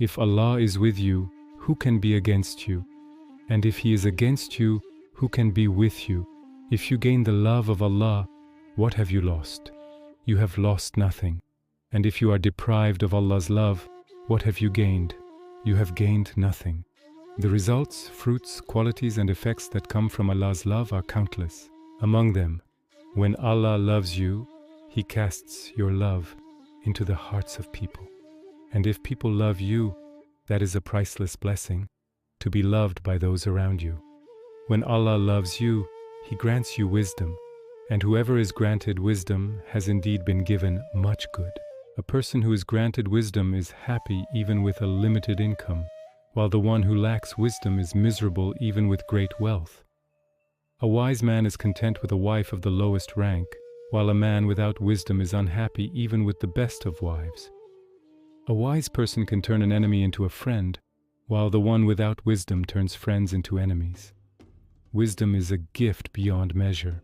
If Allah is with you, who can be against you? And if He is against you, who can be with you? If you gain the love of Allah, what have you lost? You have lost nothing. And if you are deprived of Allah's love, what have you gained? You have gained nothing. The results, fruits, qualities and effects that come from Allah's love are countless. Among them, when Allah loves you, He casts your love into the hearts of people. And if people love you, that is a priceless blessing, to be loved by those around you. When Allah loves you, He grants you wisdom, and whoever is granted wisdom has indeed been given much good. A person who is granted wisdom is happy even with a limited income, while the one who lacks wisdom is miserable even with great wealth. A wise man is content with a wife of the lowest rank, while a man without wisdom is unhappy even with the best of wives. A wise person can turn an enemy into a friend, while the one without wisdom turns friends into enemies. Wisdom is a gift beyond measure.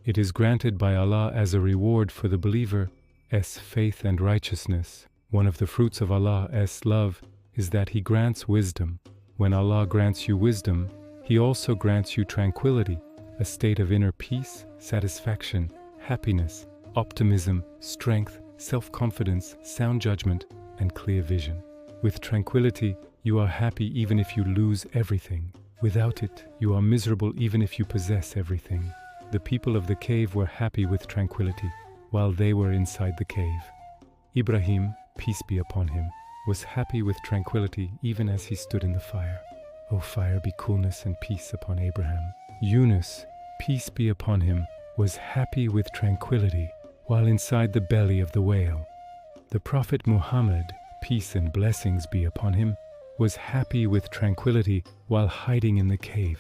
It is granted by Allah as a reward for the believer's faith and righteousness. One of the fruits of Allah's love is that He grants wisdom. When Allah grants you wisdom, He also grants you tranquility, a state of inner peace, satisfaction, happiness, optimism, strength, self-confidence, sound judgment, and clear vision. With tranquility, you are happy even if you lose everything. Without it, you are miserable even if you possess everything. The people of the cave were happy with tranquility while they were inside the cave. Ibrahim, peace be upon him, was happy with tranquility even as he stood in the fire. O fire, be coolness and peace upon Abraham. Yunus, peace be upon him, was happy with tranquility while inside the belly of the whale. The Prophet Muhammad, peace and blessings be upon him, was happy with tranquility while hiding in the cave.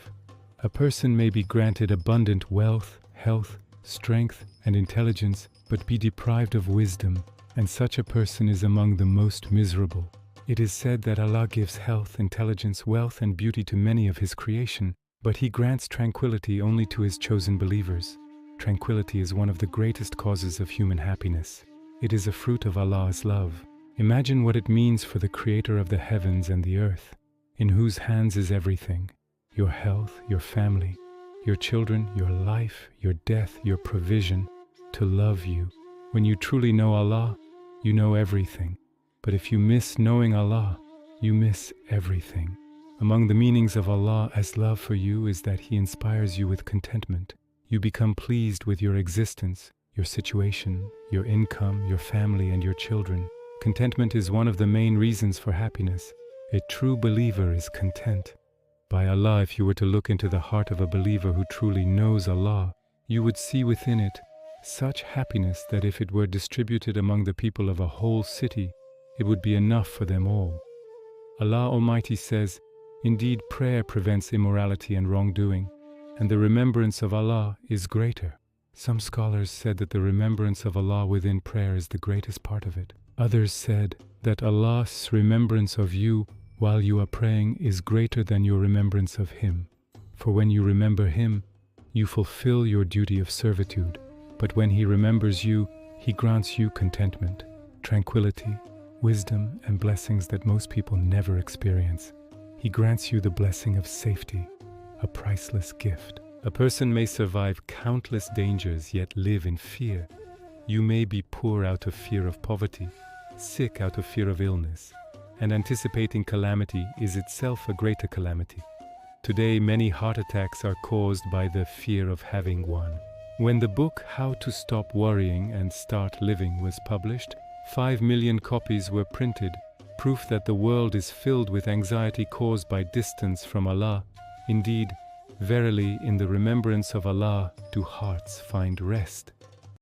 A person may be granted abundant wealth, health, strength, and intelligence, but be deprived of wisdom, and such a person is among the most miserable. It is said that Allah gives health, intelligence, wealth, and beauty to many of His creation, but He grants tranquility only to His chosen believers. Tranquility is one of the greatest causes of human happiness. It is a fruit of Allah's love. Imagine what it means for the Creator of the heavens and the earth, in whose hands is everything: your health, your family, your children, your life, your death, your provision, to love you. When you truly know Allah, you know everything. But if you miss knowing Allah, you miss everything. Among the meanings of Allah's love for you is that He inspires you with contentment. You become pleased with your existence, your situation, your income, your family, and your children. Contentment is one of the main reasons for happiness. A true believer is content. By Allah, if you were to look into the heart of a believer who truly knows Allah, you would see within it such happiness that if it were distributed among the people of a whole city, it would be enough for them all. Allah Almighty says, "Indeed, prayer prevents immorality and wrongdoing, and the remembrance of Allah is greater." Some scholars said that the remembrance of Allah within prayer is the greatest part of it. Others said that Allah's remembrance of you while you are praying is greater than your remembrance of Him. For when you remember Him, you fulfill your duty of servitude. But when He remembers you, He grants you contentment, tranquility, wisdom, and blessings that most people never experience. He grants you the blessing of safety, a priceless gift. A person may survive countless dangers yet live in fear. You may be poor out of fear of poverty, sick out of fear of illness, and anticipating calamity is itself a greater calamity. Today, many heart attacks are caused by the fear of having one. When the book How to Stop Worrying and Start Living was published, 5 million copies were printed, proof that the world is filled with anxiety caused by distance from Allah. Indeed, verily, in the remembrance of Allah do hearts find rest.